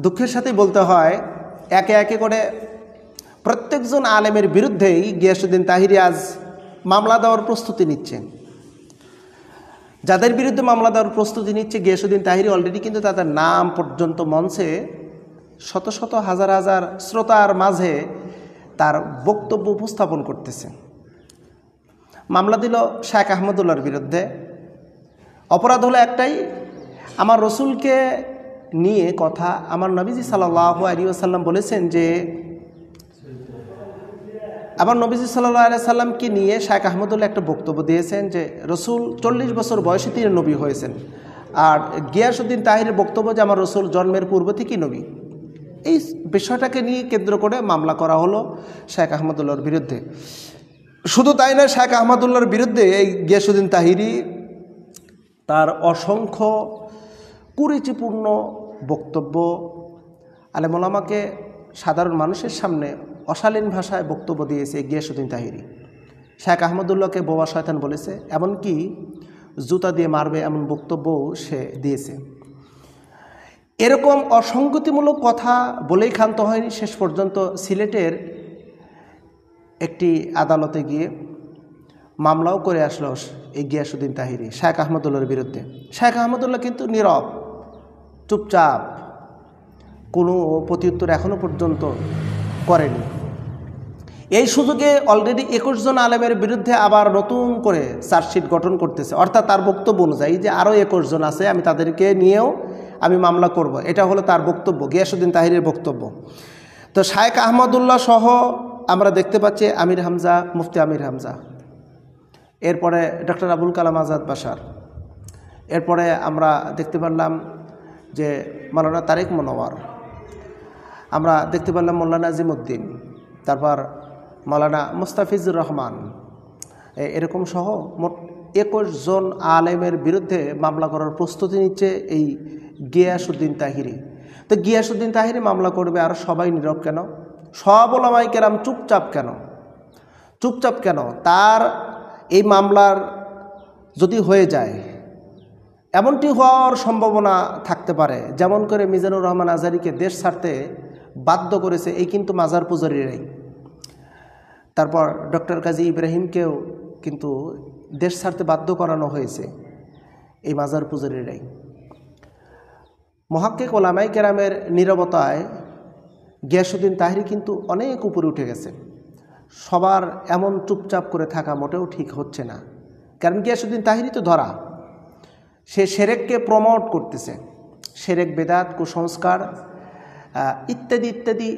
দুঃখের সাথে বলতে হয় একে একে করে প্রত্যেকজন আলেমের বিরুদ্ধেই গিয়াসউদ্দিন তাহিরি আজ মামলা দেওয়ার প্রস্তুতি নিচ্ছে। যাদের বিরুদ্ধে মামলা দেওয়ার প্রস্তুতি নিচ্ছে গিয়াসউদ্দিন তাহিরি অলরেডি কিন্তু তাদের নাম পর্যন্ত মঞ্চে শত শত হাজার হাজার শ্রোতার মাঝে তার বক্তব্য উপস্থাপন করতেছে। মামলা দিল শেখ আহমদুল্লাহর বিরুদ্ধে। অপরাধ হলো একটাই, আমার রসুলকে নিয়ে কথা। আমার নবীজি সাল্লাল্লাহু আলাইহি ওয়াসাল্লাম বলেছেন যে আমার নবীজি সাল্লাল্লাহু আলাইহি সাল্লামকে নিয়ে শেখ আহমদুল্লাহ একটা বক্তব্য দিয়েছেন যে রসুল 40 বছর বয়সে তিনি নবী হয়েছেন। আর গিয়াসউদ্দিন তাহিরের বক্তব্য যে আমার রসুল জন্মের পূর্ব থেকেই নবী। এই বিষয়টাকে নিয়ে কেন্দ্র করে মামলা করা হলো শেখ আহমদুল্লাহর বিরুদ্ধে। শুধু তাই নয়, শেখ আহমদুল্লাহর বিরুদ্ধে এই গিয়াসউদ্দিন তাহিরি তার অসংখ্য কুরুচিপূর্ণ বক্তব্য, আলেম ওলামাকে সাধারণ মানুষের সামনে অশালীন ভাষায় বক্তব্য দিয়েছে গিয়াসউদ্দিন তাহিরি। শেখ আহমদুল্লাহকে বোবা শয়তান বলেছে, এমনকি জুতা দিয়ে মারবে এমন বক্তব্যও সে দিয়েছে। এরকম অসঙ্গতিমূলক কথা বলেই ক্ষান্ত হয়নি। শেষ পর্যন্ত সিলেটের একটি আদালতে গিয়ে মামলাও করে আসলো এই গিয়াসউদ্দিন তাহিরি শেখ আহমদুল্লাহর বিরুদ্ধে। শেখ আহমদুল্লাহ কিন্তু নীরব, চুপচাপ, কোনো প্রত্যুত্তর এখনও পর্যন্ত করেনি। এই সুযোগে অলরেডি 21 জন আলেমের বিরুদ্ধে আবার নতুন করে চার্জশিট গঠন করতেছে, অর্থাৎ তার বক্তব্য অনুযায়ী যে আরও 21 জন আছে, আমি তাদেরকে নিয়েও আমি মামলা করব। এটা হলো তার বক্তব্য, গিয়াসউদ্দিন তাহিরের বক্তব্য। তো শেখ আহমদুল্লাহ সহ আমরা দেখতে পাচ্ছি আমির হামজা, মুফতি আমির হামজা, এরপরে ডক্টর আবুল কালাম আজাদ বাশার, এরপরে আমরা দেখতে পারলাম যে মাওলানা তারেক মনোয়ার, আমরা দেখতে পারলাম মোল্লা নাজিমউদ্দিন, তারপর মাওলানা মুস্তাফিজুর রহমান, এরকম সহ মোট 21 জন আলেমের বিরুদ্ধে মামলা করার প্রস্তুতি নিচ্ছে এই গিয়াসউদ্দিন তাহিরি। তো গিয়াসউদ্দিন তাহিরি মামলা করবে আর সবাই নীরব কেন? সব ওলামায়ে কেরাম চুপচাপ কেন? চুপচাপ কেন? তার এই মামলার যদি হয়ে যায়, এমনটি হওয়ার সম্ভাবনা থাকতে পারে যেমন করে মিজানুর রহমান আজহারীকে দেশ ছাড়তে বাধ্য করেছে এই কিন্তু মাজার পূজারীরাই। তারপর ডক্টর কাজী ইব্রাহিমকেও কিন্তু দেশ ছাড়তে বাধ্য করানো হয়েছে এই মাজার পূজারীরাই। মুহাক্কিক ওলামায়ে কেরামের নীরবতায় গিয়াসউদ্দিন তাহিরি কিন্তু অনেক উপরে উঠে গেছে। সবার এমন চুপচাপ করে থাকা মোটেও ঠিক হচ্ছে না, কারণ গিয়াসউদ্দিন তাহিরি তো ধরা, সে শিরককে প্রমোট করতেছে, শিরক, বেদাত, কুসংস্কার ইত্যাদি ইত্যাদি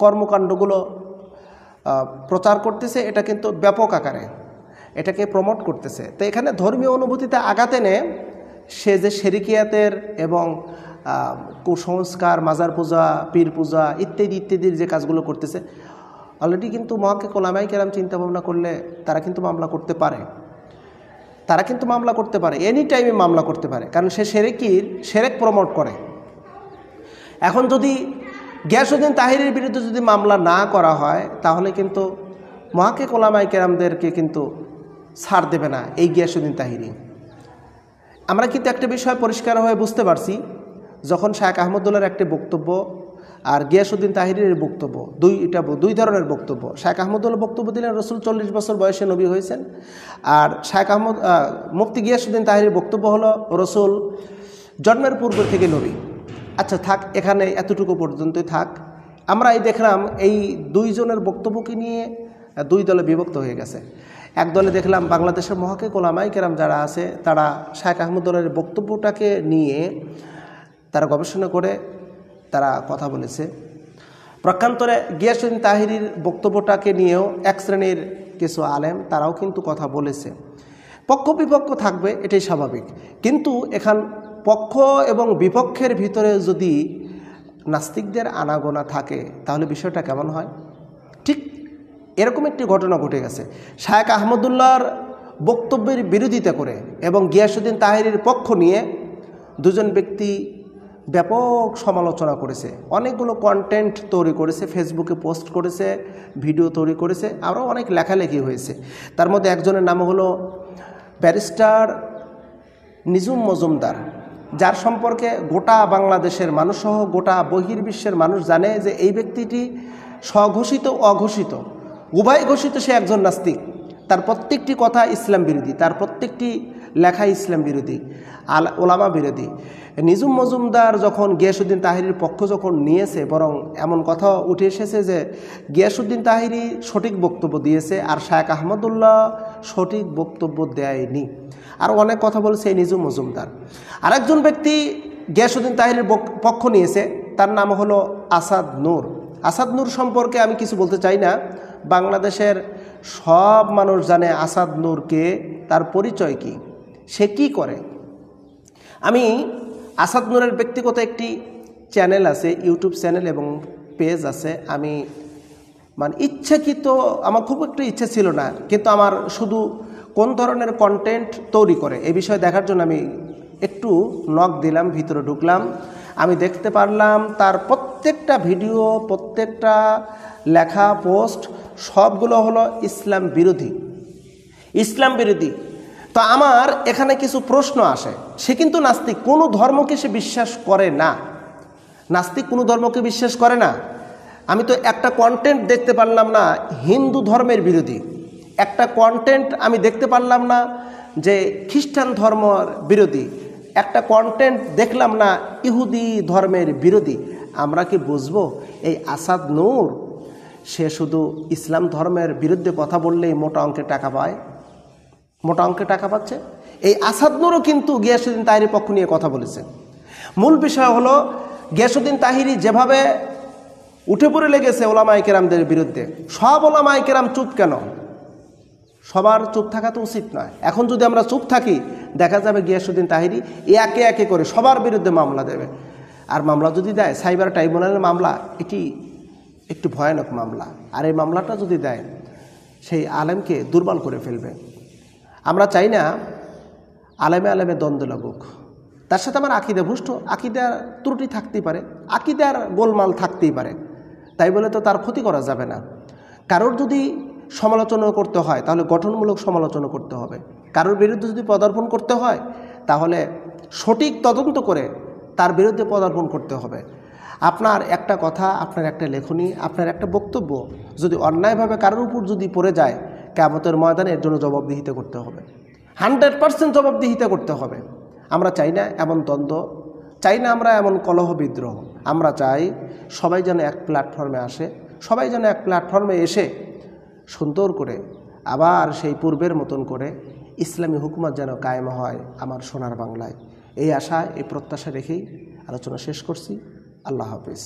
কর্মকাণ্ডগুলো প্রচার করতেছে। এটা কিন্তু ব্যাপক আকারে এটাকে প্রমোট করতেছে। তো এখানে ধর্মীয় অনুভূতিতে আঘাত এনে সে যে শিরকিয়াতের এবং কুসংস্কার, মাজার পূজা, পীর পূজা ইত্যাদি ইত্যাদির যে কাজগুলো করতেছে, অলরেডি কিন্তু মুহাক্কিক ওলামায়ে কেরাম চিন্তা ভাবনা করলে তারা কিন্তু মামলা করতে পারে, তারা কিন্তু মামলা করতে পারে, এনি টাইমে মামলা করতে পারে, কারণ সে শিরক প্রমোট করে। এখন যদি গিয়াসউদ্দিন তাহিরির বিরুদ্ধে যদি মামলা না করা হয়, তাহলে কিন্তু মুহাক্কিক ওলামায়ে কেরামদেরকে কিন্তু ছাড় দেবে না এই গিয়াসউদ্দিন তাহিরি। আমরা কিন্তু একটা বিষয় পরিষ্কার হয়ে বুঝতে পারছি, যখন শেখ আহমদুল্লাহর একটি বক্তব্য আর গিয়াসউদ্দিন তাহিরির বক্তব্য, দুই ধরনের বক্তব্য। শেখ আহমদুল্লাহ বক্তব্য দিলেন রসুল 40 বছর বয়সে নবী হয়েছেন, আর মুফতি গিয়াসউদ্দিন তাহিরির বক্তব্য হলো রসুল জন্মের পূর্ব থেকে নবী। আচ্ছা থাক, এখানে এতটুকু পর্যন্তই থাক। আমরা এই দেখলাম এই দুইজনের বক্তব্যকে নিয়ে দুই দলে বিভক্ত হয়ে গেছে। এক দলে দেখলাম বাংলাদেশের মুহাক্কিক ওলামায়ে কেরাম যারা আছে, তারা শেখ আহমদুল্লাহর বক্তব্যটাকে নিয়ে তারা গবেষণা করে তারা কথা বলেছে। প্রকান্তরে গিয়াসউদ্দিন তাহিরির বক্তব্যটাকে নিয়েও এক শ্রেণীর কিছু আলেম তারাও কিন্তু কথা বলেছে। পক্ষ বিপক্ষ থাকবে, এটাই স্বাভাবিক, কিন্তু এখান পক্ষ এবং বিপক্ষের ভিতরে যদি নাস্তিকদের আনাগোনা থাকে তাহলে বিষয়টা কেমন হয়? ঠিক এরকম একটি ঘটনা ঘটে গেছে। শেখ আহমদুল্লাহর বক্তব্যের বিরোধিতা করে এবং গিয়াসউদ্দিন তাহিরির পক্ষ নিয়ে দুজন ব্যক্তি ব্যাপক সমালোচনা করেছে, অনেকগুলো কন্টেন্ট তৈরি করেছে, ফেসবুকে পোস্ট করেছে, ভিডিও তৈরি করেছে, আরও অনেক লেখালেখি হয়েছে। তার মধ্যে একজনের নাম হলো ব্যারিস্টার নিজুম মজুমদার। যার সম্পর্কে গোটা বাংলাদেশের মানুষসহ গোটা বহির্বিশ্বের মানুষ জানে যে এই ব্যক্তিটি স্বঘোষিত অঘোষিত উভয় ঘোষিত সে একজন নাস্তিক। তার প্রত্যেকটি কথা ইসলাম বিরোধী, তার প্রত্যেকটি লেখা ইসলাম বিরোধী, ওলামা বিরোধী। নিজুম মজুমদার যখন গিয়াসউদ্দিন তাহিরির পক্ষ যখন নিয়েছে, বরং এমন কথা উঠে এসেছে যে গিয়াসউদ্দিন তাহিরি সঠিক বক্তব্য দিয়েছে আর শায়েখ আহমদুল্লাহ সঠিক বক্তব্য দেয়নি। আর অনেক কথা বলেছে এই নিজুম মজুমদার। আরেকজন ব্যক্তি গিয়াসউদ্দিন তাহিরির পক্ষ নিয়েছে, তার নাম হলো আসাদ নূর। আসাদ নূর সম্পর্কে আমি কিছু বলতে চাই না, বাংলাদেশের সব মানুষ জানে আসাদ নূরকে, তার পরিচয় কি, সে কি করে। আমি আসাদ নূরের ব্যক্তিগত একটি চ্যানেল আছে, ইউটিউব চ্যানেল এবং পেজ আছে। আমি ইচ্ছাকৃত, আমার খুব একটা ইচ্ছে ছিল না, কিন্তু আমার শুধু কোন ধরনের কন্টেন্ট তৈরি করে এই বিষয়ে দেখার জন্য আমি একটু নক দিলাম, ভিতরে ঢুকলাম। আমি দেখতে পারলাম তার প্রত্যেকটা ভিডিও, প্রত্যেকটা লেখা পোস্ট সবগুলো হলো ইসলাম বিরোধী, ইসলাম বিরোধী। তো আমার এখানে কিছু প্রশ্ন আসে। সে কিন্তু নাস্তিক, কোনো ধর্মকে সে বিশ্বাস করে না, নাস্তিক কোনো ধর্মকে বিশ্বাস করে না। আমি তো একটা কন্টেন্ট দেখতে পারলাম না হিন্দু ধর্মের বিরোধী, একটা কন্টেন্ট আমি দেখতে পারলাম না যে খ্রিস্টান ধর্মের বিরোধী, একটা কন্টেন্ট দেখলাম না ইহুদি ধর্মের বিরোধী। আমরা কি বুঝবো এই আসাদ নূর সে শুধু ইসলাম ধর্মের বিরুদ্ধে কথা বললেই মোটা অঙ্কের টাকা পায়, মোটা অঙ্কের টাকা পাচ্ছে? এই আসাদ নূরও কিন্তু গিয়াসউদ্দিন তাহিরির পক্ষ নিয়ে কথা বলেছে। মূল বিষয় হলো গিয়াসউদ্দিন তাহিরি যেভাবে উঠে পড়ে লেগেছে ওলামায়ে কেরামদের বিরুদ্ধে, সব ওলামায়ে কেরাম চুপ কেন? সবার চুপ থাকা তো উচিত নয়। এখন যদি আমরা চুপ থাকি, দেখা যাবে গিয়াসউদ্দিন তাহিরি একে একে করে সবার বিরুদ্ধে মামলা দেবে। আর মামলা যদি দেয়, সাইবার ট্রাইব্যুনালের মামলা, এটি একটি ভয়ানক মামলা। আর এই মামলাটা যদি দেয়, সেই আলেমকে দুর্বল করে ফেলবে। আমরা চাই না আলেমে আলেমে দ্বন্দ্ব লাগুক। তার সাথে আমার আকিদা ভুষ্ট, আকিদার ত্রুটি থাকতেই পারে, আকিদার গোলমাল থাকতেই পারে, তাই বলে তো তার ক্ষতি করা যাবে না। কারোর যদি সমালোচনা করতে হয় তাহলে গঠনমূলক সমালোচনা করতে হবে, কারোর বিরুদ্ধে যদি পদার্পণ করতে হয় তাহলে সঠিক তদন্ত করে তার বিরুদ্ধে পদার্পণ করতে হবে। আপনার একটা কথা, আপনার একটা লেখনী, আপনার একটা বক্তব্য যদি অন্যায়ভাবে কারোর উপর যদি পড়ে যায়, কিয়ামতের ময়দানে এর জন্য জবাবদিহিতা করতে হবে, 100% জবাবদিহিতা করতে হবে। আমরা চাই না এমন দ্বন্দ্ব, চাই না আমরা এমন কলহ বিদ্রোহ। আমরা চাই সবাই যেন এক প্ল্যাটফর্মে আসে, সবাই যেন এক প্ল্যাটফর্মে এসে সুন্দর করে আবার সেই পূর্বের মতন করে ইসলামী হুকুমত যেন কায়েম হয় আমার সোনার বাংলায়। এই আশা, এই প্রত্যাশা রেখেই আলোচনা শেষ করছি। আল্লাহ হাফিজ।